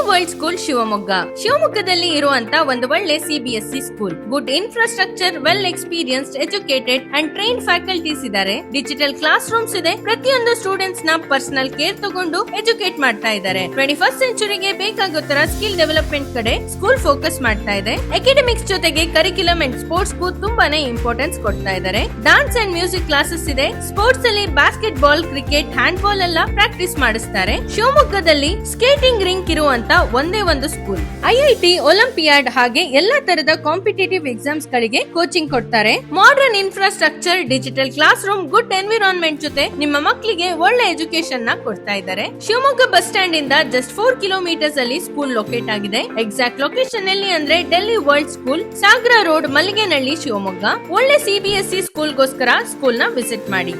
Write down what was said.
World school ಶಿವಮೊಗ್ಗದಲ್ಲಿ ಇರುವಂತ ಒಂದು ಒಳ್ಳೆ CBSE school. Good infrastructure, well experienced, educated and train faculties ಇದ್ದಾರೆ. ಡಿಜಿಟಲ್ ಕ್ಲಾಸ್ ರೂಮ್ಸ್ ಇದೆ. ಪ್ರತಿಯೊಂದು ಸ್ಟೂಡೆಂಟ್ಸ್ ನ ಪರ್ಸನಲ್ ಕೇರ್ ತಗೊಂಡು ಎಜುಕೇಟ್ ಮಾಡ್ತಾ ಇದ್ದಾರೆ. 21st ಸೆಂಚುರಿಗೆ ಬೇಕಾಗೋ ತರ ಸ್ಕಿಲ್ ಡೆವಲಪ್ಮೆಂಟ್ ಕಡೆ ಸ್ಕೂಲ್ ಫೋಕಸ್ ಮಾಡ್ತಾ ಇದೆ. ಅಕಾಡೆಮಿಕ್ಸ್ ಜೊತೆಗೆ ಕರಿಕ್ಯುಲಮ್ ಅಂಡ್ ಸ್ಪೋರ್ಟ್ಸ್ ಗೂ ತುಂಬಾನೇ ಇಂಪಾರ್ಟೆನ್ಸ್ ಕೊಡ್ತಾ ಇದ್ದಾರೆ. ಡಾನ್ಸ್ ಅಂಡ್ ಮ್ಯೂಸಿಕ್ ಕ್ಲಾಸಸ್ ಇದೆ. ಸ್ಪೋರ್ಟ್ಸ್ ಅಲ್ಲಿ basket ball, cricket, hand ball ಎಲ್ಲ ಪ್ರಾಕ್ಟೀಸ್ ಮಾಡಿಸ್ತಾರೆ. ಶಿವಮೊಗ್ಗದಲ್ಲಿ ಸ್ಕೇಟಿಂಗ್ ರಿಂಕ್ ಇರುವಂತ ಒಂದೇ ಒಂದು ಸ್ಕೂಲ್. ಐಐಟಿ, ಒಲಿಂಪಿಯಾಡ್ ಹಾಗೆ ಎಲ್ಲಾ ತರದ ಕಾಂಪಿಟೇಟಿವ್ ಎಕ್ಸಾಮ್ಸ್ ಗಳಿಗೆ ಕೋಚಿಂಗ್ ಕೊಡ್ತಾರೆ. Modern infrastructure, digital class room, good environment ಜೊತೆ ನಿಮ್ಮ ಮಕ್ಕಳಿಗೆ ಒಳ್ಳೆ ಎಜುಕೇಶನ್ ನ ಕೊಡ್ತಾ ಇದ್ದಾರೆ. ಶಿವಮೊಗ್ಗ ಬಸ್ ಸ್ಟ್ಯಾಂಡ್ ಇಂದ ಜಸ್ಟ್ 4 ಕಿಲೋಮೀಟರ್ಸ್ ಅಲ್ಲಿ ಸ್ಕೂಲ್ ಲೊಕೇಟ್ ಆಗಿದೆ. ಎಕ್ಸಾಕ್ಟ್ ಲೊಕೇಶನ್ ಎಲ್ಲಿ ಅಂದ್ರೆ ಡೆಲ್ಲಿ ವರ್ಲ್ಡ್ ಸ್ಕೂಲ್, ಸಾಗರ ರೋಡ್, ಮಲ್ಲಿಗೆನಹಳ್ಳಿ, ಶಿವಮೊಗ್ಗ. ಒಳ್ಳೆ ಸಿಬಿಎಸ್ಇ ಸ್ಕೂಲ್ ಗೋಸ್ಕರ ಸ್ಕೂಲ್ ನ ವಿಸಿಟ್ ಮಾಡಿ.